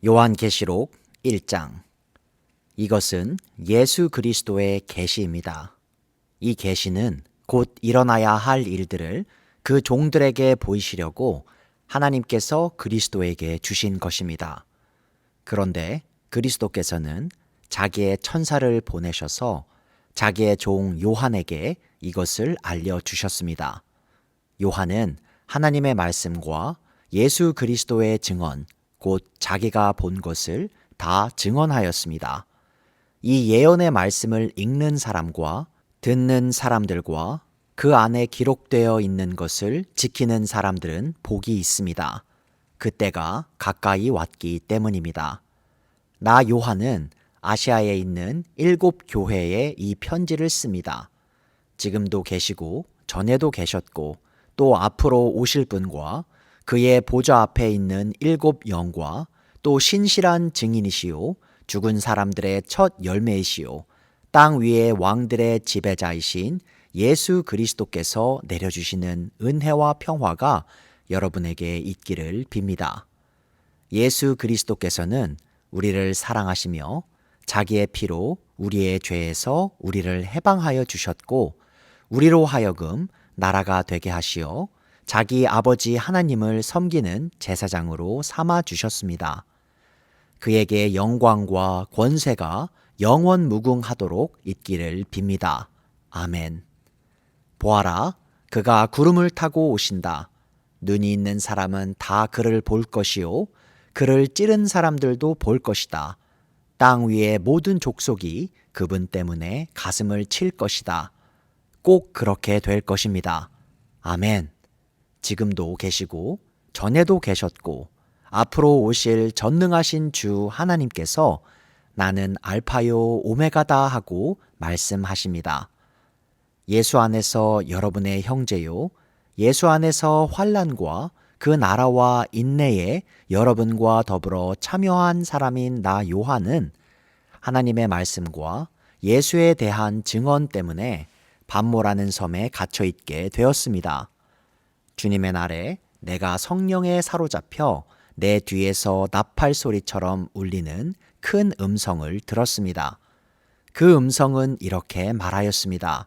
요한계시록 1장. 이것은 예수 그리스도의 계시입니다. 이 계시는 곧 일어나야 할 일들을 그 종들에게 보이시려고 하나님께서 그리스도에게 주신 것입니다. 그런데 그리스도께서는 자기의 천사를 보내셔서 자기의 종 요한에게 이것을 알려주셨습니다. 요한은 하나님의 말씀과 예수 그리스도의 증언, 곧 자기가 본 것을 다 증언하였습니다. 이 예언의 말씀을 읽는 사람과 듣는 사람들과 그 안에 기록되어 있는 것을 지키는 사람들은 복이 있습니다. 그때가 가까이 왔기 때문입니다. 나 요한은 아시아에 있는 7 교회에 이 편지를 씁니다. 지금도 계시고 전에도 계셨고 또 앞으로 오실 분과 그의 보좌 앞에 있는 7 영과 또 신실한 증인이시요 죽은 사람들의 첫 열매이시요 땅 위의 왕들의 지배자이신 예수 그리스도께서 내려주시는 은혜와 평화가 여러분에게 있기를 빕니다. 예수 그리스도께서는 우리를 사랑하시며 자기의 피로 우리의 죄에서 우리를 해방하여 주셨고 우리로 하여금 나라가 되게 하시어 자기 아버지 하나님을 섬기는 제사장으로 삼아 주셨습니다. 그에게 영광과 권세가 영원 무궁하도록 있기를 빕니다. 아멘. 보아라, 그가 구름을 타고 오신다. 눈이 있는 사람은 다 그를 볼 것이요 그를 찌른 사람들도 볼 것이다. 땅 위의 모든 족속이 그분 때문에 가슴을 칠 것이다. 꼭 그렇게 될 것입니다. 아멘. 지금도 계시고 전에도 계셨고 앞으로 오실 전능하신 주 하나님께서 나는 알파요 오메가다 하고 말씀하십니다. 예수 안에서 여러분의 형제요 예수 안에서 환난과 그 나라와 인내에 여러분과 더불어 참여한 사람인 나 요한은 하나님의 말씀과 예수에 대한 증언 때문에 반모라는 섬에 갇혀 있게 되었습니다. 주님의 날에 내가 성령에 사로잡혀 내 뒤에서 나팔 소리처럼 울리는 큰 음성을 들었습니다. 그 음성은 이렇게 말하였습니다.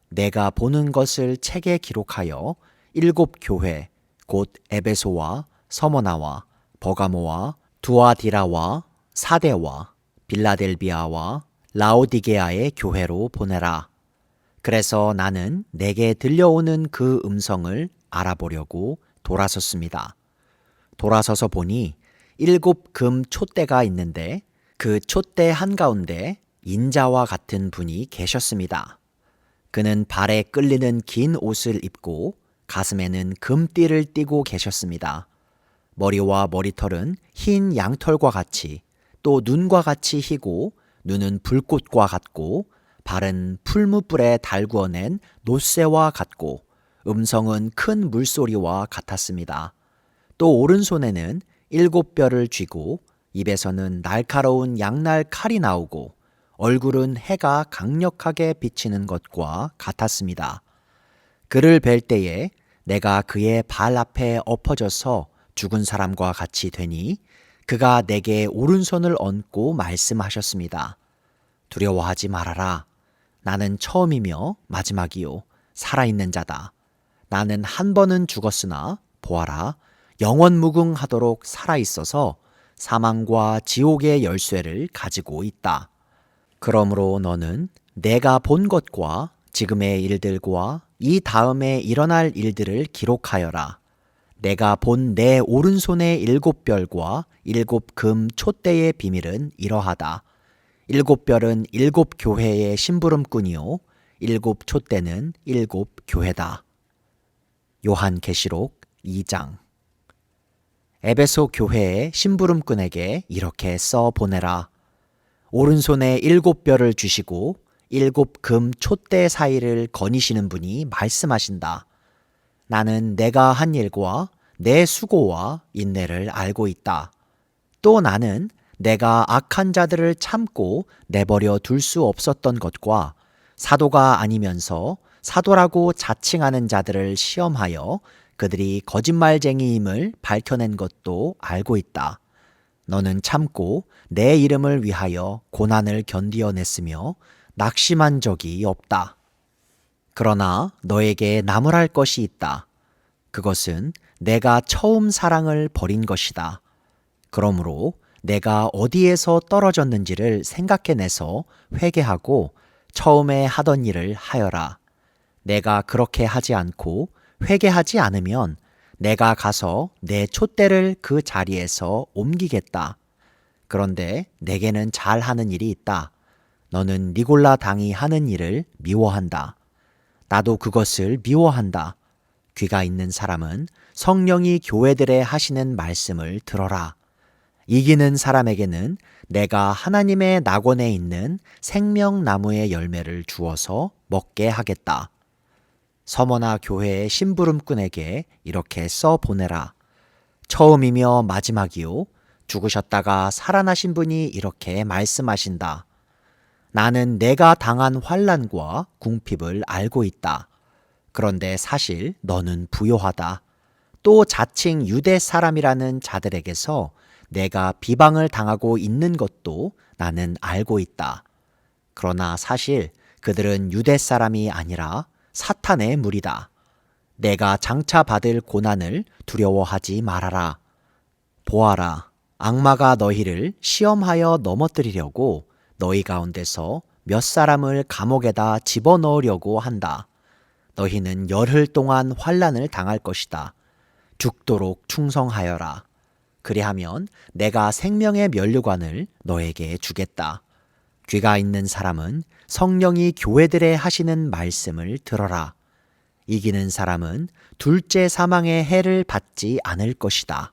내가 보는 것을 책에 기록하여 7 교회 곧 에베소와 서머나와 버가모와 두아디라와 사데와 빌라델비아와 라오디게아의 교회로 보내라. 그래서 나는 내게 들려오는 그 음성을 알아보려고 돌아섰습니다. 돌아서서 보니 7 금 촛대가 있는데 그 촛대 한가운데 인자와 같은 분이 계셨습니다. 그는 발에 끌리는 긴 옷을 입고 가슴에는 금띠를 띠고 계셨습니다. 머리와 머리털은 흰 양털과 같이 또 눈과 같이 희고 눈은 불꽃과 같고 발은 풀무불에 달구어낸 놋새와 같고 음성은 큰 물소리와 같았습니다. 또 오른손에는 7 뼈를 쥐고 입에서는 날카로운 양날 칼이 나오고 얼굴은 해가 강력하게 비치는 것과 같았습니다. 그를 뵐 때에 내가 그의 발 앞에 엎어져서 죽은 사람과 같이 되니 그가 내게 오른손을 얹고 말씀하셨습니다. 두려워하지 말아라. 나는 처음이며 마지막이요 살아있는 자다. 나는 한 번은 죽었으나 보아라 영원무궁하도록 살아있어서 사망과 지옥의 열쇠를 가지고 있다. 그러므로 너는 내가 본 것과 지금의 일들과 이 다음에 일어날 일들을 기록하여라. 내가 본 내 오른손의 7 별과 7 금 촛대의 비밀은 이러하다. 7 별은 7 교회의 심부름꾼이요 7 촛대는 7 교회다. 요한계시록 2장. 에베소 교회의 심부름꾼에게 이렇게 써 보내라. 오른손에 7 별을 주시고 7 금 촛대 사이를 거니시는 분이 말씀하신다. 나는 내가 한 일과 내 수고와 인내를 알고 있다. 또 나는 내가 악한 자들을 참고 내버려 둘 수 없었던 것과 사도가 아니면서 사도라고 자칭하는 자들을 시험하여 그들이 거짓말쟁이임을 밝혀낸 것도 알고 있다. 너는 참고 내 이름을 위하여 고난을 견디어냈으며 낙심한 적이 없다. 그러나 너에게 나무랄 것이 있다. 그것은 내가 처음 사랑을 버린 것이다. 그러므로 내가 어디에서 떨어졌는지를 생각해내서 회개하고 처음에 하던 일을 하여라. 내가 그렇게 하지 않고 회개하지 않으면 내가 가서 내 촛대를 그 자리에서 옮기겠다. 그런데 내게는 잘하는 일이 있다. 너는 니골라 당이 하는 일을 미워한다. 나도 그것을 미워한다. 귀가 있는 사람은 성령이 교회들에 하시는 말씀을 들어라. 이기는 사람에게는 내가 하나님의 낙원에 있는 생명나무의 열매를 주어서 먹게 하겠다. 서머나 교회의 심부름꾼에게 이렇게 써보내라. 처음이며 마지막이요. 죽으셨다가 살아나신 분이 이렇게 말씀하신다. 나는 내가 당한 환난과 궁핍을 알고 있다. 그런데 사실 너는 부요하다. 또 자칭 유대 사람이라는 자들에게서 내가 비방을 당하고 있는 것도 나는 알고 있다. 그러나 사실 그들은 유대 사람이 아니라 사탄의 무리다. 내가 장차 받을 고난을 두려워하지 말아라. 보아라, 악마가 너희를 시험하여 넘어뜨리려고 너희 가운데서 몇 사람을 감옥에다 집어넣으려고 한다. 너희는 열흘 동안 환난을 당할 것이다. 죽도록 충성하여라. 그리하면 내가 생명의 면류관을 너에게 주겠다. 귀가 있는 사람은 성령이 교회들에 하시는 말씀을 들어라. 이기는 사람은 둘째 사망의 해를 받지 않을 것이다.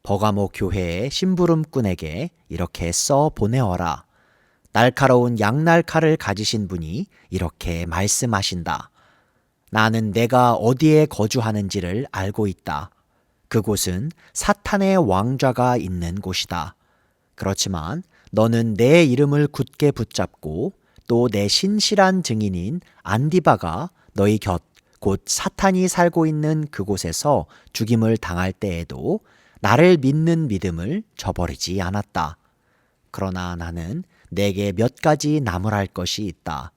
버가모 교회의 심부름꾼에게 이렇게 써 보내어라. 날카로운 양날칼을 가지신 분이 이렇게 말씀하신다. 나는 내가 어디에 거주하는지를 알고 있다. 그곳은 사탄의 왕좌가 있는 곳이다. 그렇지만 너는 내 이름을 굳게 붙잡고 또 내 신실한 증인인 안디바가 너희 곁, 곧 사탄이 살고 있는 그곳에서 죽임을 당할 때에도 나를 믿는 믿음을 저버리지 않았다. 그러나 나는 내게 몇 가지 나무랄 것이 있다.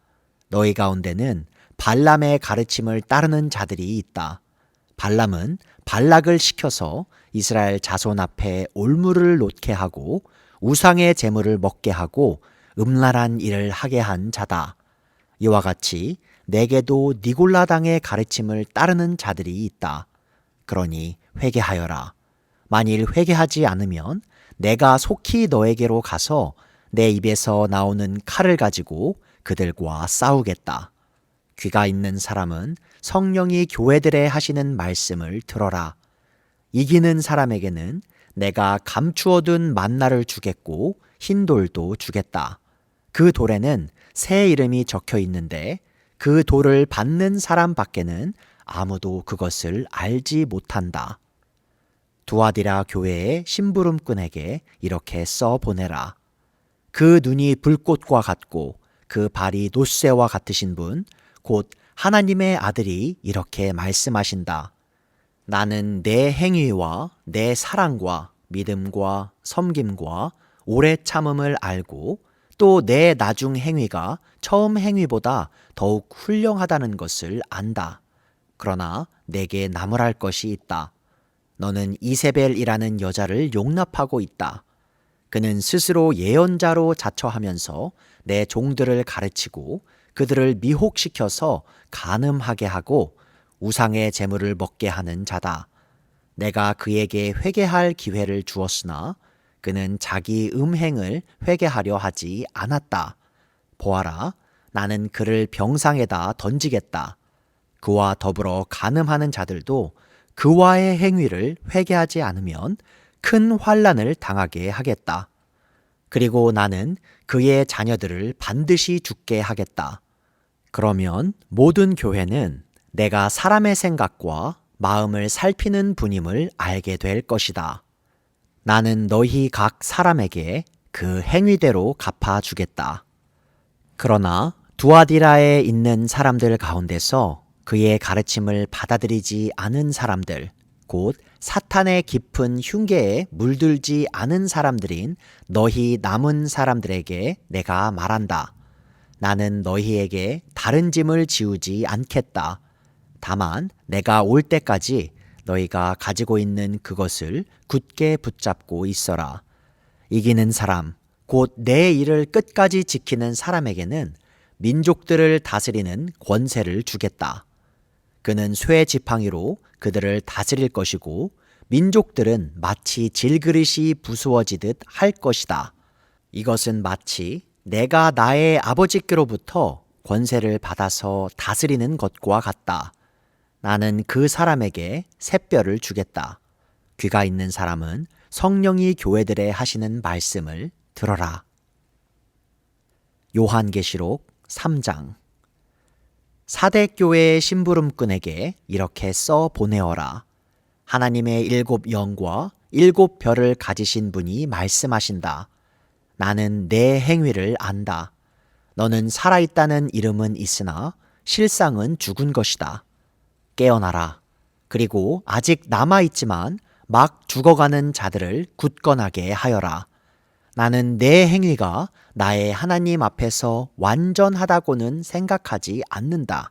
너희 가운데는 발람의 가르침을 따르는 자들이 있다. 발람은 발락을 시켜서 이스라엘 자손 앞에 올무를 놓게 하고 우상의 제물을 먹게 하고 음란한 일을 하게 한 자다. 이와 같이 내게도 니골라당의 가르침을 따르는 자들이 있다. 그러니 회개하여라. 만일 회개하지 않으면 내가 속히 너에게로 가서 내 입에서 나오는 칼을 가지고 그들과 싸우겠다. 귀가 있는 사람은 성령이 교회들에 하시는 말씀을 들어라. 이기는 사람에게는 내가 감추어둔 만나를 주겠고 흰 돌도 주겠다. 그 돌에는 새 이름이 적혀 있는데 그 돌을 받는 사람 밖에는 아무도 그것을 알지 못한다. 두아디라 교회의 심부름꾼에게 이렇게 써 보내라. 그 눈이 불꽃과 같고 그 발이 놋새와 같으신 분, 곧 하나님의 아들이 이렇게 말씀하신다. 나는 내 행위와 내 사랑과 믿음과 섬김과 오래 참음을 알고 또 내 나중 행위가 처음 행위보다 더욱 훌륭하다는 것을 안다. 그러나 내게 나무랄 것이 있다. 너는 이세벨이라는 여자를 용납하고 있다. 그는 스스로 예언자로 자처하면서 내 종들을 가르치고 그들을 미혹시켜서 간음하게 하고 우상의 재물을 먹게 하는 자다. 내가 그에게 회개할 기회를 주었으나 그는 자기 음행을 회개하려 하지 않았다. 보아라, 나는 그를 병상에다 던지겠다. 그와 더불어 간음하는 자들도 그와의 행위를 회개하지 않으면 큰 환난을 당하게 하겠다. 그리고 나는 그의 자녀들을 반드시 죽게 하겠다. 그러면 모든 교회는 내가 사람의 생각과 마음을 살피는 분임을 알게 될 것이다. 나는 너희 각 사람에게 그 행위대로 갚아주겠다. 그러나 두아디라에 있는 사람들 가운데서 그의 가르침을 받아들이지 않은 사람들, 곧 사탄의 깊은 흉계에 물들지 않은 사람들인 너희 남은 사람들에게 내가 말한다. 나는 너희에게 다른 짐을 지우지 않겠다. 다만 내가 올 때까지 너희가 가지고 있는 그것을 굳게 붙잡고 있어라. 이기는 사람, 곧 내 일을 끝까지 지키는 사람에게는 민족들을 다스리는 권세를 주겠다. 그는 쇠 지팡이로 그들을 다스릴 것이고 민족들은 마치 질그릇이 부수어지듯 할 것이다. 이것은 마치 내가 나의 아버지께로부터 권세를 받아서 다스리는 것과 같다. 나는 그 사람에게 샛별을 주겠다. 귀가 있는 사람은 성령이 교회들에 하시는 말씀을 들어라. 요한계시록 3장. 사대 교회의 심부름꾼에게 이렇게 써 보내어라. 하나님의 7 영과 7 별을 가지신 분이 말씀하신다. 나는 내 행위를 안다. 너는 살아있다는 이름은 있으나 실상은 죽은 것이다. 깨어나라. 그리고 아직 남아있지만 막 죽어가는 자들을 굳건하게 하여라. 나는 내 행위가 나의 하나님 앞에서 완전하다고는 생각하지 않는다.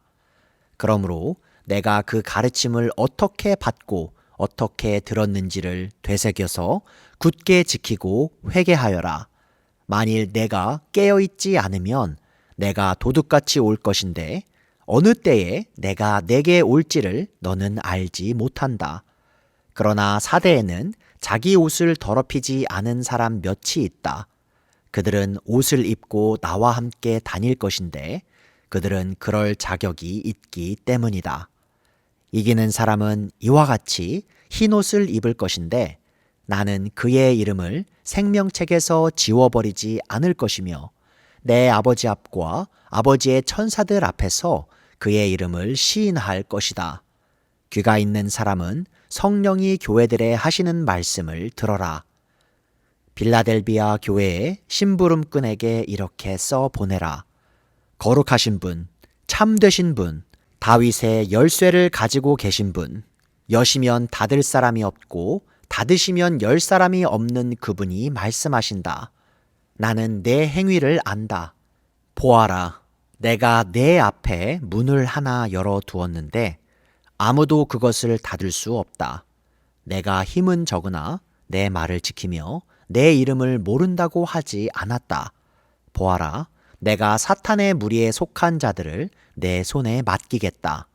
그러므로 내가 그 가르침을 어떻게 받고 어떻게 들었는지를 되새겨서 굳게 지키고 회개하여라. 만일 내가 깨어있지 않으면 내가 도둑같이 올 것인데 어느 때에 내가 내게 올지를 너는 알지 못한다. 그러나 사대에는 자기 옷을 더럽히지 않은 사람 몇이 있다. 그들은 옷을 입고 나와 함께 다닐 것인데 그들은 그럴 자격이 있기 때문이다. 이기는 사람은 이와 같이 흰 옷을 입을 것인데 나는 그의 이름을 생명책에서 지워버리지 않을 것이며 내 아버지 앞과 아버지의 천사들 앞에서 그의 이름을 시인할 것이다. 귀가 있는 사람은 성령이 교회들에 하시는 말씀을 들어라. 빌라델비아 교회의 심부름꾼에게 이렇게 써 보내라. 거룩하신 분, 참되신 분, 다윗의 열쇠를 가지고 계신 분, 여시면 닫을 사람이 없고 닫으시면 열 사람이 없는 그분이 말씀하신다. 나는 내 행위를 안다. 보아라, 내가 내 앞에 문을 하나 열어 두었는데 아무도 그것을 닫을 수 없다. 내가 힘은 적으나 내 말을 지키며 내 이름을 모른다고 하지 않았다. 보아라, 내가 사탄의 무리에 속한 자들을 내 손에 맡기겠다.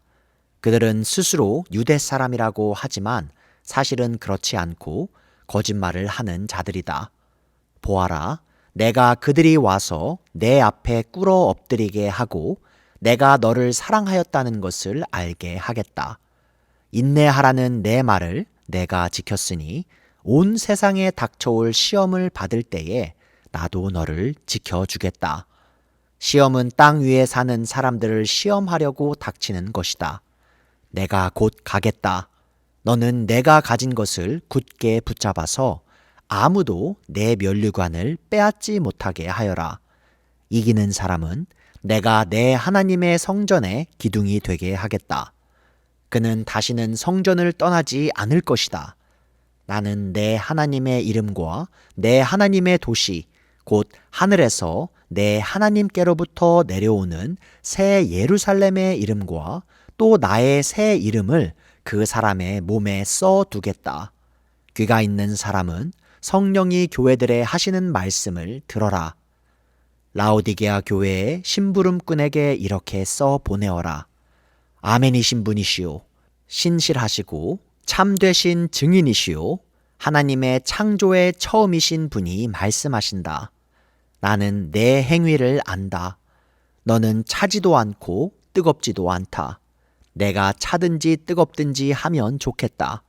그들은 스스로 유대 사람이라고 하지만 사실은 그렇지 않고 거짓말을 하는 자들이다. 보아라, 내가 그들이 와서 내 앞에 꿇어 엎드리게 하고 내가 너를 사랑하였다는 것을 알게 하겠다. 인내하라는 내 말을 내가 지켰으니 온 세상에 닥쳐올 시험을 받을 때에 나도 너를 지켜주겠다. 시험은 땅 위에 사는 사람들을 시험하려고 닥치는 것이다. 내가 곧 가겠다. 너는 내가 가진 것을 굳게 붙잡아서 아무도 내 면류관을 빼앗지 못하게 하여라. 이기는 사람은 내가 내 하나님의 성전에 기둥이 되게 하겠다. 그는 다시는 성전을 떠나지 않을 것이다. 나는 내 하나님의 이름과 내 하나님의 도시, 곧 하늘에서 내 하나님께로부터 내려오는 새 예루살렘의 이름과 또 나의 새 이름을 그 사람의 몸에 써두겠다. 귀가 있는 사람은 성령이 교회들에 하시는 말씀을 들어라. 라오디게아 교회의 심부름꾼에게 이렇게 써 보내어라. 아멘이신 분이시오. 신실하시고 참되신 증인이시오. 하나님의 창조의 처음이신 분이 말씀하신다. 나는 내 행위를 안다. 너는 차지도 않고 뜨겁지도 않다. 내가 차든지 뜨겁든지 하면 좋겠다.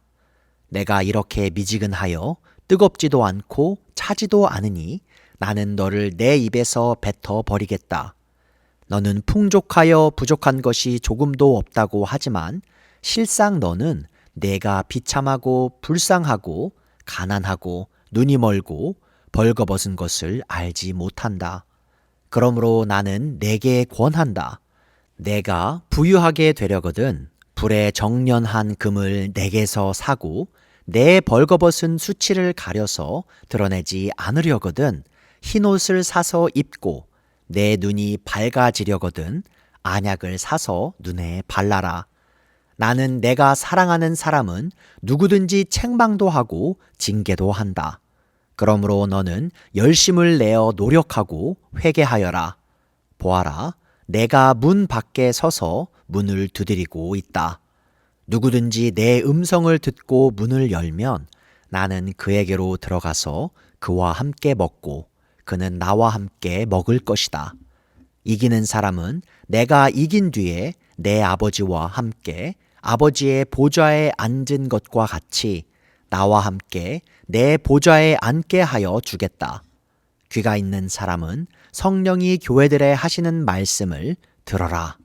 내가 이렇게 미지근하여 뜨겁지도 않고 차지도 않으니 나는 너를 내 입에서 뱉어 버리겠다. 너는 풍족하여 부족한 것이 조금도 없다고 하지만 실상 너는 내가 비참하고 불쌍하고 가난하고 눈이 멀고 벌거벗은 것을 알지 못한다. 그러므로 나는 내게 권한다. 내가 부유하게 되려거든 불에 정련한 금을 내게서 사고 내 벌거벗은 수치를 가려서 드러내지 않으려거든 흰옷을 사서 입고 내 눈이 밝아지려거든 안약을 사서 눈에 발라라. 나는 내가 사랑하는 사람은 누구든지 책망도 하고 징계도 한다. 그러므로 너는 열심을 내어 노력하고 회개하여라. 보아라, 내가 문 밖에 서서 문을 두드리고 있다. 누구든지 내 음성을 듣고 문을 열면 나는 그에게로 들어가서 그와 함께 먹고 그는 나와 함께 먹을 것이다. 이기는 사람은 내가 이긴 뒤에 내 아버지와 함께 아버지의 보좌에 앉은 것과 같이 나와 함께 내 보좌에 앉게 하여 주겠다. 귀가 있는 사람은 성령이 교회들에 하시는 말씀을 들어라.